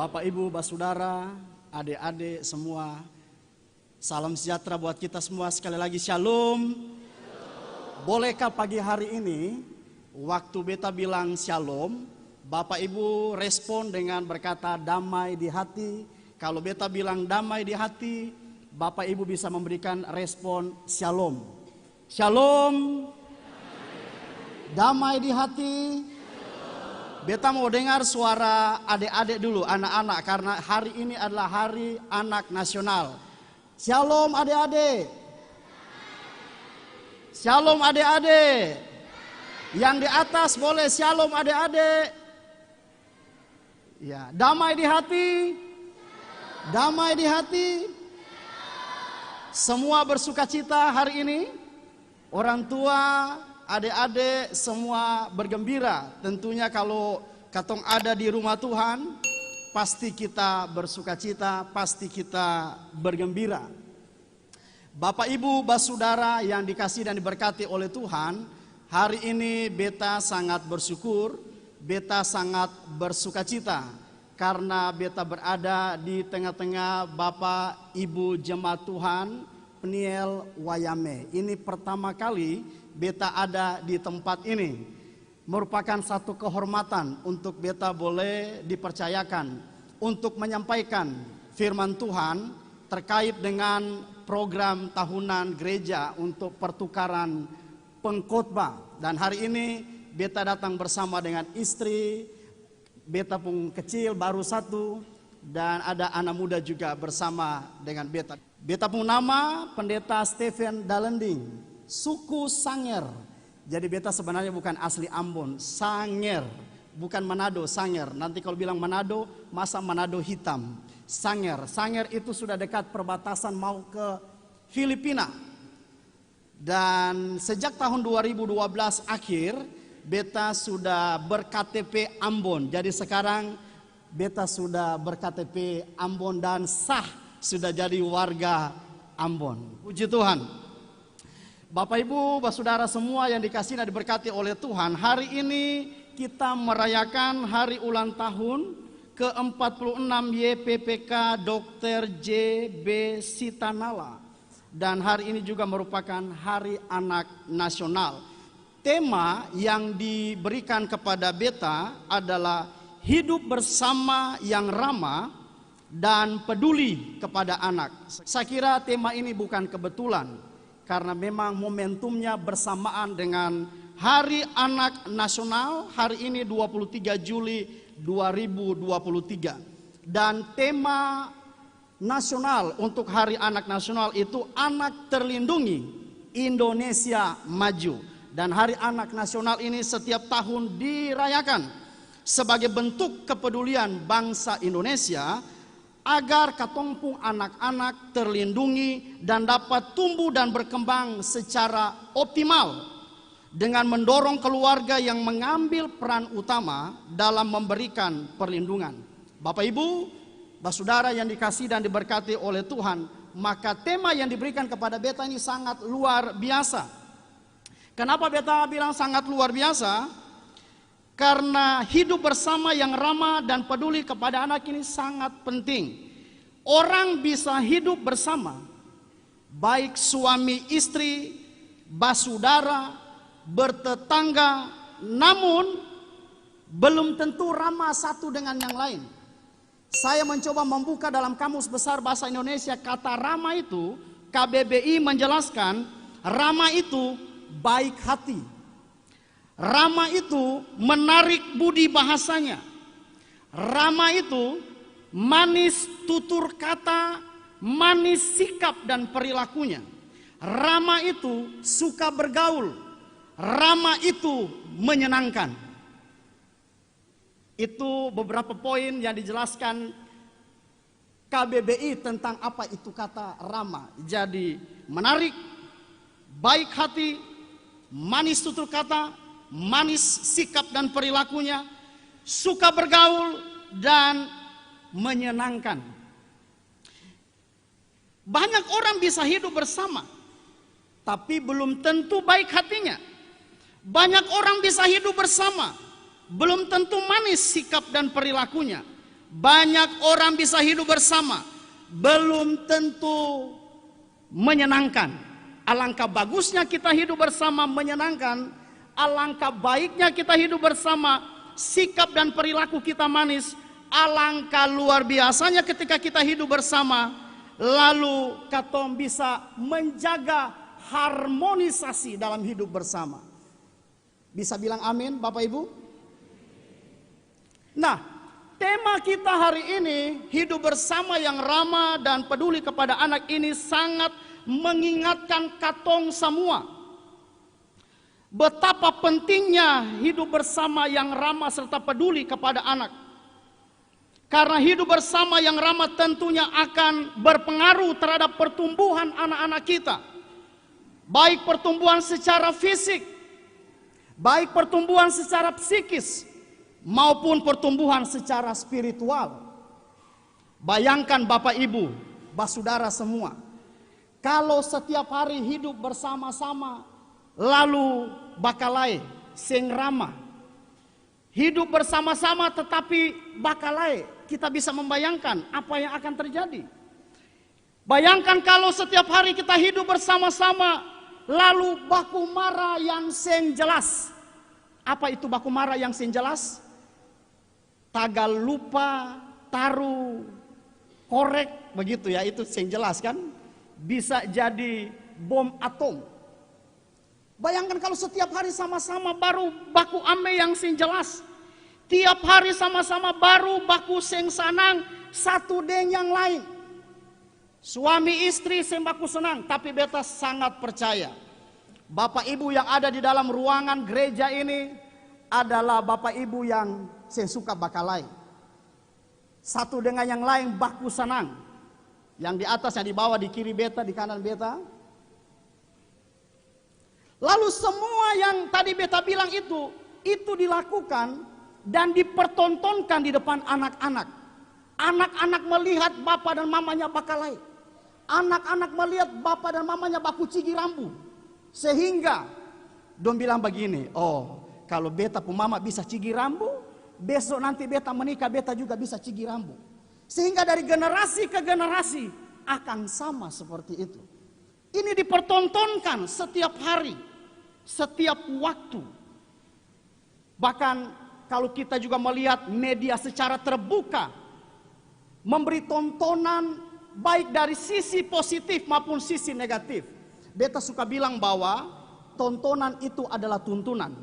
Bapak, Ibu, Saudara, adik-adik semua, salam sejahtera buat kita semua. Sekali lagi shalom. Bolehkah pagi hari ini waktu beta bilang shalom, Bapak Ibu respon dengan berkata damai di hati? Kalau beta bilang damai di hati, Bapak Ibu bisa memberikan respon shalom. Shalom. Damai di hati. Beta mau dengar suara adik-adik dulu, anak-anak, karena hari ini adalah hari anak nasional. Shalom adik-adik. Shalom adik-adik. Yang di atas boleh shalom adik-adik. Ya, damai di hati. Damai di hati. Semua bersukacita hari ini. Orang tua, adik-adik semua bergembira. Tentunya kalau katong ada di rumah Tuhan, pasti kita bersukacita, pasti kita bergembira. Bapak, Ibu, Saudara yang dikasihi dan diberkati oleh Tuhan, hari ini beta sangat bersyukur, beta sangat bersukacita karena beta berada di tengah-tengah Bapak Ibu jemaat Tuhan Peniel Wayame. Ini pertama kali beta ada di tempat ini. Merupakan satu kehormatan untuk beta boleh dipercayakan untuk menyampaikan firman Tuhan terkait dengan program tahunan gereja untuk pertukaran pengkhotbah. Dan hari ini beta datang bersama dengan istri, beta pun kecil baru satu, dan ada anak muda juga bersama dengan beta. Beta pun nama Pendeta Stephen Dalending, suku Sanger. Jadi beta sebenarnya bukan asli Ambon, Sanger, bukan Manado, Sanger. Nanti kalau bilang Manado, masa Manado hitam. Sanger, Sanger itu sudah dekat perbatasan mau ke Filipina. Dan sejak tahun 2012 akhir, beta sudah berKTP Ambon. Jadi sekarang beta sudah berKTP Ambon dan sah sudah jadi warga Ambon. Puji Tuhan. Bapak, Ibu, Saudara semua yang dikasihi dan diberkati oleh Tuhan, hari ini kita merayakan hari ulang tahun ke-46 YPPK Dr. J.B. Sitanala. Dan hari ini juga merupakan Hari Anak Nasional. Tema yang diberikan kepada beta adalah hidup bersama yang ramah dan peduli kepada anak. Saya kira tema ini bukan kebetulan, karena memang momentumnya bersamaan dengan Hari Anak Nasional. Hari ini 23 Juli 2023. Dan tema nasional untuk Hari Anak Nasional itu Anak Terlindungi, Indonesia Maju. Dan Hari Anak Nasional ini setiap tahun dirayakan sebagai bentuk kepedulian bangsa Indonesia agar katompung anak-anak terlindungi dan dapat tumbuh dan berkembang secara optimal dengan mendorong keluarga yang mengambil peran utama dalam memberikan perlindungan. Bapak, Ibu, Saudara yang dikasihi dan diberkati oleh Tuhan, maka tema yang diberikan kepada beta ini sangat luar biasa. Kenapa beta bilang sangat luar biasa? Karena hidup bersama yang ramah dan peduli kepada anak ini sangat penting. Orang bisa hidup bersama, baik suami istri, saudara, bertetangga, namun belum tentu ramah satu dengan yang lain. Saya mencoba membuka dalam Kamus Besar Bahasa Indonesia kata ramah itu, KBBI menjelaskan ramah itu baik hati. Ramah itu menarik budi bahasanya. Ramah itu manis tutur kata, manis sikap dan perilakunya. Ramah itu suka bergaul. Ramah itu menyenangkan. Itu beberapa poin yang dijelaskan KBBI tentang apa itu kata ramah. Jadi menarik, baik hati, manis tutur kata, manis sikap dan perilakunya, suka bergaul dan menyenangkan. Banyak orang bisa hidup bersama, tapi belum tentu baik hatinya. Banyak orang bisa hidup bersama, belum tentu manis sikap dan perilakunya. Banyak orang bisa hidup bersama, belum tentu menyenangkan. Alangkah bagusnya kita hidup bersama menyenangkan, alangkah baiknya kita hidup bersama, sikap dan perilaku kita manis, alangkah luar biasanya ketika kita hidup bersama, lalu katong bisa menjaga harmonisasi dalam hidup bersama. Bisa bilang amin Bapak Ibu? Nah, tema kita hari ini, hidup bersama yang ramah dan peduli kepada anak, ini sangat mengingatkan katong semua betapa pentingnya hidup bersama yang ramah serta peduli kepada anak. Karena hidup bersama yang ramah tentunya akan berpengaruh terhadap pertumbuhan anak-anak kita. Baik pertumbuhan secara fisik, baik pertumbuhan secara psikis, maupun pertumbuhan secara spiritual. Bayangkan Bapak Ibu, saudara semua, kalau setiap hari hidup bersama-sama, lalu bakalai, sing ramah, hidup bersama-sama tetapi bakalai, kita bisa membayangkan apa yang akan terjadi. Bayangkan kalau setiap hari kita hidup bersama-sama, lalu baku mara yang sing jelas. Apa itu baku mara yang sing jelas? Tagal lupa, taruh, korek, begitu ya, itu sing jelas kan? Bisa jadi bom atom. Bayangkan kalau setiap hari sama-sama baru baku ame yang sing jelas. Tiap hari sama-sama baru baku sing sanang satu dengan yang lain. Suami istri sing baku senang, tapi beta sangat percaya Bapak Ibu yang ada di dalam ruangan gereja ini adalah Bapak Ibu yang sing suka bakalai. Satu dengan yang lain baku senang. Yang di atas, yang di bawah, di kiri beta, di kanan beta. Lalu semua yang tadi beta bilang itu dilakukan dan dipertontonkan di depan anak-anak. Anak-anak melihat bapak dan mamanya bakalai. Anak-anak melihat bapak dan mamanya baku cigi rambu. Sehingga dong bilang begini, oh kalau beta pu mama bisa cigi rambu, besok nanti beta menikah beta juga bisa cigi rambu. Sehingga dari generasi ke generasi akan sama seperti itu. Ini dipertontonkan setiap hari, setiap waktu. Bahkan kalau kita juga melihat media secara terbuka, memberi tontonan baik dari sisi positif maupun sisi negatif. Beta suka bilang bahwa tontonan itu adalah tuntunan.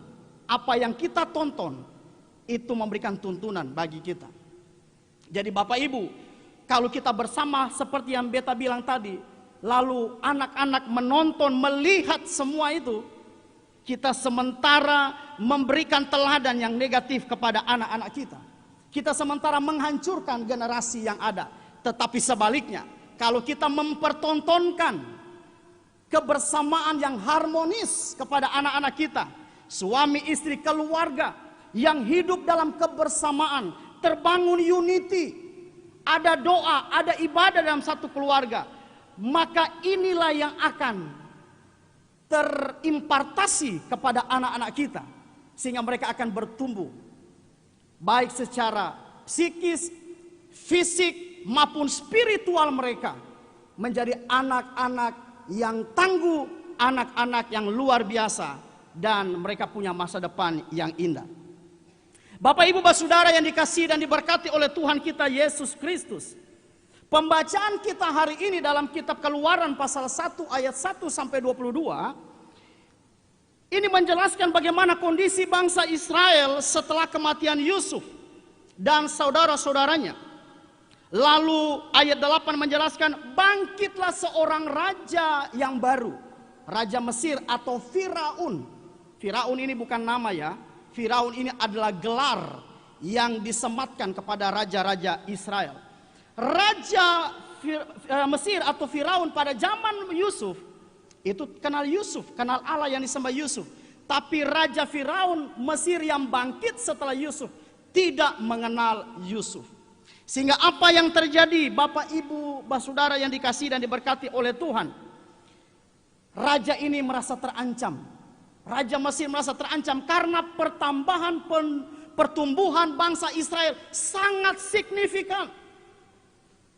Apa yang kita tonton itu memberikan tuntunan bagi kita. Jadi Bapak Ibu, kalau kita bersama seperti yang beta bilang tadi, lalu anak-anak menonton, melihat semua itu, kita sementara memberikan teladan yang negatif kepada anak-anak kita. Kita sementara menghancurkan generasi yang ada. Tetapi sebaliknya, kalau kita mempertontonkan kebersamaan yang harmonis kepada anak-anak kita, suami istri keluarga yang hidup dalam kebersamaan, terbangun unity, ada doa, ada ibadah dalam satu keluarga, maka inilah yang akan terimpartasi kepada anak-anak kita, sehingga mereka akan bertumbuh baik secara psikis, fisik maupun spiritual. Mereka menjadi anak-anak yang tangguh, anak-anak yang luar biasa, dan mereka punya masa depan yang indah. Bapak Ibu saudara yang dikasihi dan diberkati oleh Tuhan kita Yesus Kristus. Pembacaan kita hari ini dalam kitab Keluaran pasal 1 ayat 1 sampai 22. Ini menjelaskan bagaimana kondisi bangsa Israel setelah kematian Yusuf dan saudara-saudaranya. Lalu ayat 8 menjelaskan bangkitlah seorang raja yang baru. Raja Mesir atau Firaun. Firaun ini bukan nama ya. Firaun ini adalah gelar yang disematkan kepada raja-raja Israel. Raja Mesir atau Firaun pada zaman Yusuf itu kenal Yusuf, kenal Allah yang disembah Yusuf. Tapi Raja Firaun Mesir yang bangkit setelah Yusuf tidak mengenal Yusuf. Sehingga apa yang terjadi Bapak Ibu saudara yang dikasihi dan diberkati oleh Tuhan, raja ini merasa terancam. Raja Mesir merasa terancam karena pertumbuhan bangsa Israel sangat signifikan.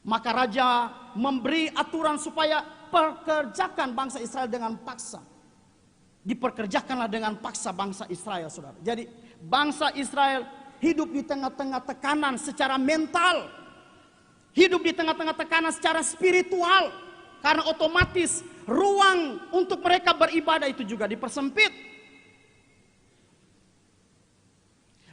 Maka raja memberi aturan supaya pekerjakan bangsa Israel dengan paksa. Diperkerjakanlah dengan paksa bangsa Israel, saudara. Jadi bangsa Israel hidup di tengah-tengah tekanan secara mental. Hidup di tengah-tengah tekanan secara spiritual. Karena otomatis ruang untuk mereka beribadah itu juga dipersempit.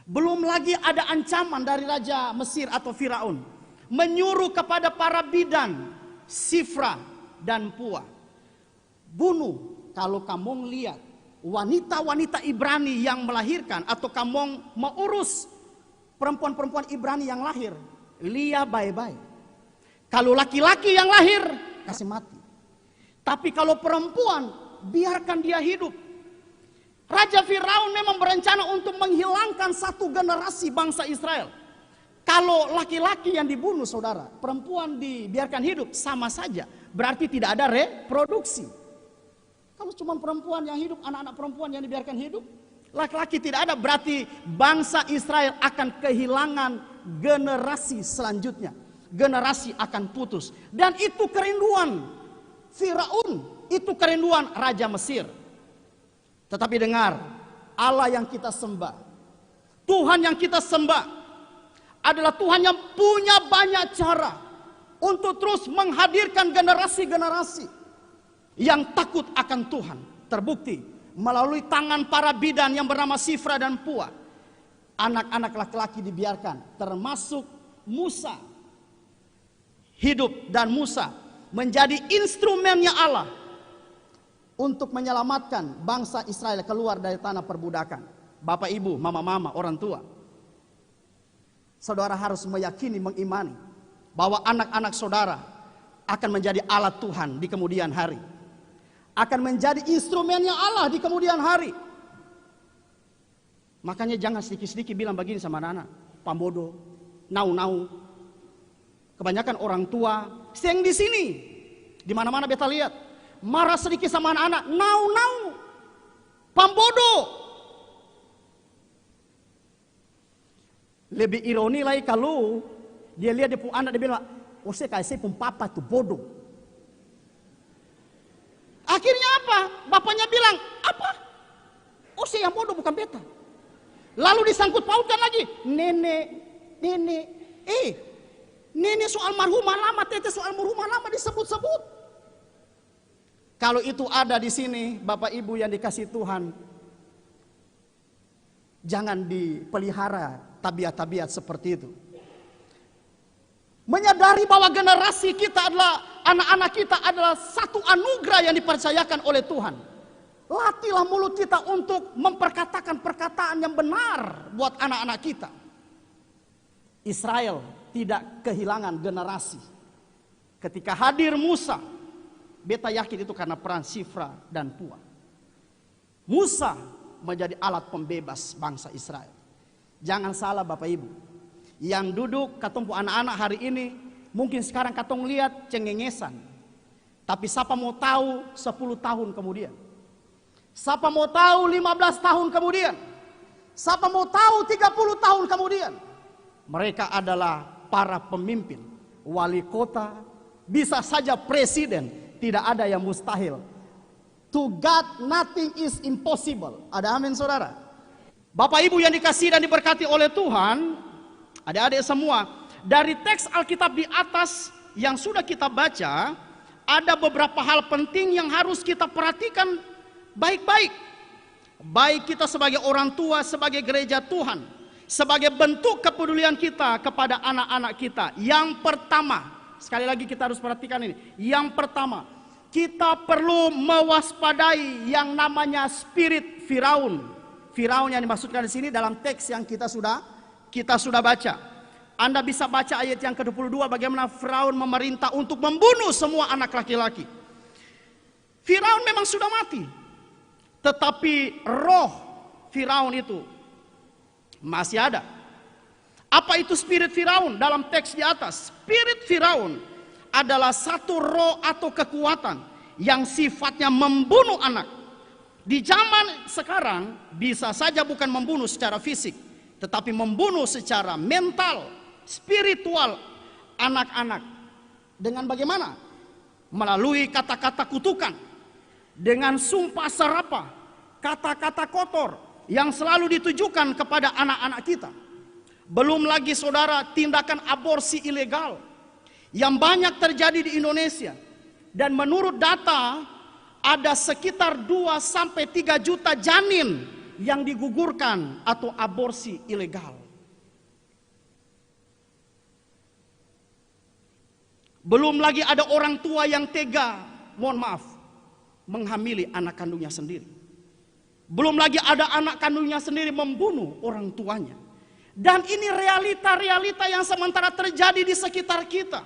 Belum lagi ada ancaman dari Raja Mesir atau Firaun. Menyuruh kepada para bidan, Sifra dan Pua. Bunuh kalau kamu lihat wanita-wanita Ibrani yang melahirkan. Atau kamu mau urus perempuan-perempuan Ibrani yang lahir. Lihat baik-baik. Kalau laki-laki yang lahir, kasih mati. Tapi kalau perempuan, biarkan dia hidup. Raja Firaun memang berencana untuk menghilangkan satu generasi bangsa Israel. Kalau laki-laki yang dibunuh, saudara, perempuan dibiarkan hidup, sama saja. Berarti tidak ada reproduksi. Kalau cuma perempuan yang hidup, anak-anak perempuan yang dibiarkan hidup, laki-laki tidak ada, berarti bangsa Israel akan kehilangan generasi selanjutnya. Generasi akan putus. Dan itu kerinduan Firaun, itu kerinduan Raja Mesir. Tetapi dengar, Allah yang kita sembah, Tuhan yang kita sembah adalah Tuhan yang punya banyak cara untuk terus menghadirkan generasi-generasi yang takut akan Tuhan. Terbukti melalui tangan para bidan yang bernama Sifra dan Pua. Anak-anak laki-laki dibiarkan, termasuk Musa. Hidup dan Musa menjadi instrumennya Allah untuk menyelamatkan bangsa Israel keluar dari tanah perbudakan. Bapak, ibu, mama-mama, orang tua, saudara harus meyakini, mengimani bahwa anak-anak saudara akan menjadi alat Tuhan di kemudian hari. Akan menjadi instrumennya Allah di kemudian hari. Makanya jangan sedikit-sedikit bilang begini sama anak-anak, pambodo, nau-nau. Kebanyakan orang tua, yang di sini, di mana-mana beta lihat, marah sedikit sama anak-anak, nau-nau, pambodo. Lebih ironi lagi kalau dia lihat dia pun anak, dia bilang, oh saya kasih pun papa tuh bodoh. Akhirnya apa? Bapaknya bilang, apa? Oh saya yang bodoh bukan beta. Lalu disangkut pautkan lagi, nenek, nenek soal marhumah lama, tete soal marhumah lama disebut-sebut. Kalau itu ada di sini, Bapak Ibu yang dikasih Tuhan, jangan dipelihara tabiat-tabiat seperti itu. Menyadari bahwa generasi kita adalah, anak-anak kita adalah satu anugerah yang dipercayakan oleh Tuhan. Latihlah mulut kita untuk memperkatakan perkataan yang benar buat anak-anak kita. Israel tidak kehilangan generasi. Ketika hadir Musa, beta yakin itu karena peran Sifra dan Pua. Musa menjadi alat pembebas bangsa Israel. Jangan salah Bapak Ibu. Yang duduk katumpu anak-anak hari ini, mungkin sekarang katong lihat cengengesan. Tapi siapa mau tahu 10 tahun kemudian? Siapa mau tahu 15 tahun kemudian? Siapa mau tahu 30 tahun kemudian? Mereka adalah para pemimpin, wali kota, bisa saja presiden. Tidak ada yang mustahil. To God nothing is impossible. Ada amin saudara? Bapak Ibu yang dikasihi dan diberkati oleh Tuhan, adik-adik semua, dari teks Alkitab di atas yang sudah kita baca, ada beberapa hal penting yang harus kita perhatikan baik-baik. Baik kita sebagai orang tua, sebagai gereja Tuhan, sebagai bentuk kepedulian kita kepada anak-anak kita. Yang pertama, sekali lagi kita harus perhatikan ini. Yang pertama, kita perlu mewaspadai yang namanya spirit Firaun. Firaun yang dimaksudkan di sini dalam teks yang kita sudah baca. Anda bisa baca ayat yang ke-22 bagaimana Firaun memerintah untuk membunuh semua anak laki-laki. Firaun memang sudah mati. Tetapi roh Firaun itu masih ada. Apa itu spirit Firaun? Dalam teks di atas, spirit Firaun adalah satu roh atau kekuatan yang sifatnya membunuh anak. Di zaman sekarang bisa saja bukan membunuh secara fisik, tetapi membunuh secara mental, spiritual anak-anak. Dengan bagaimana? Melalui kata-kata kutukan, dengan sumpah serapah, kata-kata kotor yang selalu ditujukan kepada anak-anak kita. Belum lagi saudara, tindakan aborsi ilegal yang banyak terjadi di Indonesia. Dan menurut data, ada sekitar 2-3 juta janin yang digugurkan atau aborsi ilegal. Belum lagi ada orang tua yang tega, mohon maaf, menghamili anak kandungnya sendiri. Belum lagi ada anak kandungnya sendiri membunuh orang tuanya. Dan ini realita-realita yang sementara terjadi di sekitar kita.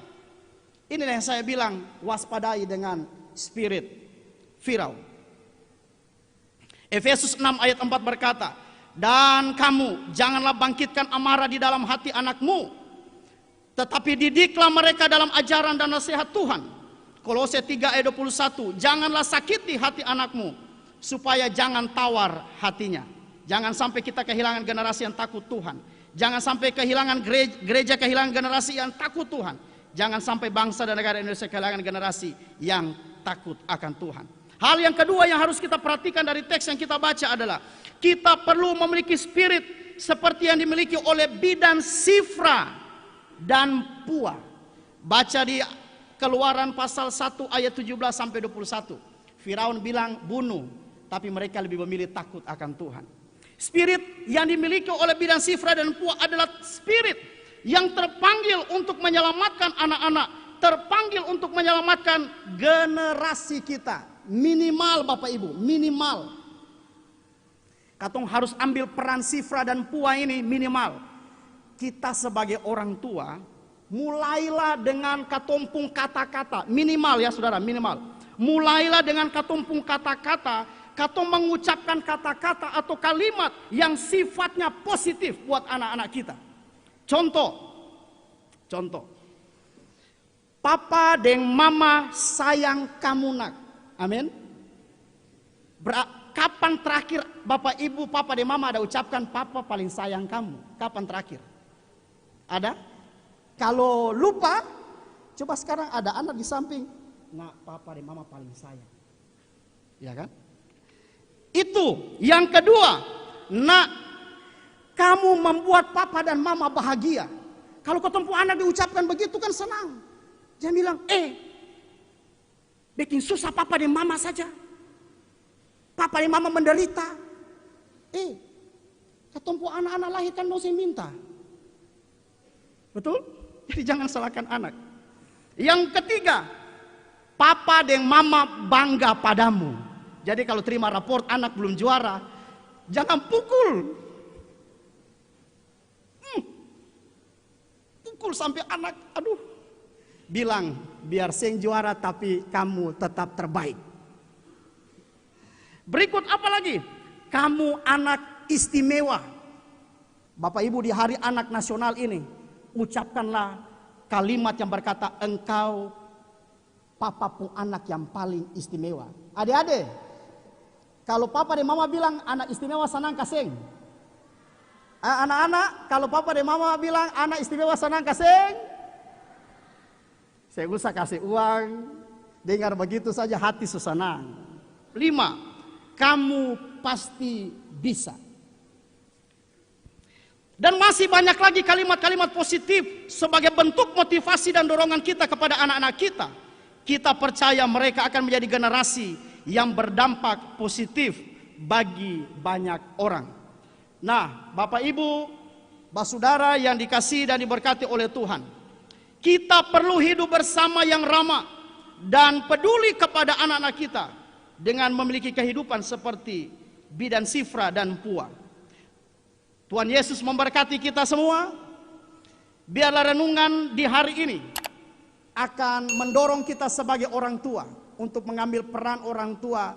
Ini yang saya bilang, waspadai dengan spirit Firaun. Efesus 6 ayat 4 berkata, dan kamu janganlah bangkitkan amarah di dalam hati anakmu, tetapi didiklah mereka dalam ajaran dan nasihat Tuhan. Kolose 3 ayat 21, janganlah sakiti hati anakmu, supaya jangan tawar hatinya. Jangan sampai kita kehilangan generasi yang takut Tuhan. Jangan sampai kehilangan gereja kehilangan generasi yang takut Tuhan. Jangan sampai bangsa dan negara Indonesia kehilangan generasi yang takut akan Tuhan. Hal yang kedua yang harus kita perhatikan dari teks yang kita baca adalah kita perlu memiliki spirit seperti yang dimiliki oleh bidan Sifra dan Pua. Baca di Keluaran pasal 1 ayat 17 sampai 21. Firaun bilang bunuh, tapi mereka lebih memilih takut akan Tuhan. Spirit yang dimiliki oleh bidan Sifra dan Pua adalah spirit yang terpanggil untuk menyelamatkan anak-anak, terpanggil untuk menyelamatkan generasi kita. Minimal Bapak Ibu, minimal. Katong harus ambil peran Sifra dan Pua ini minimal. Kita sebagai orang tua, mulailah dengan katumpung kata-kata. Minimal ya saudara, minimal. Mulailah dengan katumpung kata-kata. Katong mengucapkan kata-kata atau kalimat yang sifatnya positif buat anak-anak kita. Contoh. Papa dan mama sayang kamu nak. Amin. Kapan terakhir Bapak Ibu, Papa dan Mama ada ucapkan Papa paling sayang kamu? Kapan terakhir? Ada? Kalau lupa, coba sekarang ada anak di samping. Nah, Papa dan Mama paling sayang. Ya kan? Itu. Yang kedua, nak, kamu membuat Papa dan Mama bahagia. Kalau ketemu anak diucapkan begitu kan senang. Jangan bilang, bikin susah Papa dan Mama saja. Papa dan Mama menderita. Ketemu anak-anak lahir kan dosa minta. Betul? Jadi jangan salahkan anak. Yang ketiga, Papa dan Mama bangga padamu. Jadi kalau terima raport anak belum juara, jangan pukul. Pukul sampai anak, aduh. Bilang, biar seng juara tapi kamu tetap terbaik. Berikut apa lagi? Kamu anak istimewa. Bapak Ibu di hari anak nasional ini, ucapkanlah kalimat yang berkata, engkau papapu anak yang paling istimewa. Adik-adik, kalau Papa dan Mama bilang anak istimewa senang kaseng. Anak-anak, kalau Papa dan Mama bilang anak istimewa senang kaseng, saya usah kasih uang. Dengar begitu saja hati senang. 5. Kamu pasti bisa. Dan masih banyak lagi kalimat-kalimat positif sebagai bentuk motivasi dan dorongan kita kepada anak-anak kita. Kita percaya mereka akan menjadi generasi yang berdampak positif bagi banyak orang. Nah, Bapak Ibu, saudara yang dikasihi dan diberkati oleh Tuhan, kita perlu hidup bersama yang ramah dan peduli kepada anak-anak kita dengan memiliki kehidupan seperti bidan Sifra dan Pua. Tuhan Yesus memberkati kita semua. Biarlah renungan di hari ini akan mendorong kita sebagai orang tua untuk mengambil peran orang tua.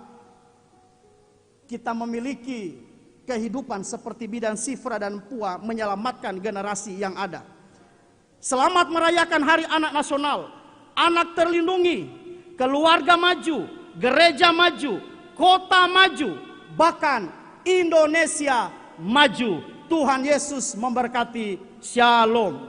Kita memiliki kehidupan seperti bidan Sifra dan Pua menyelamatkan generasi yang ada. Selamat merayakan Hari Anak Nasional. Anak terlindungi, keluarga maju, gereja maju, kota maju, bahkan Indonesia maju. Tuhan Yesus memberkati. Shalom.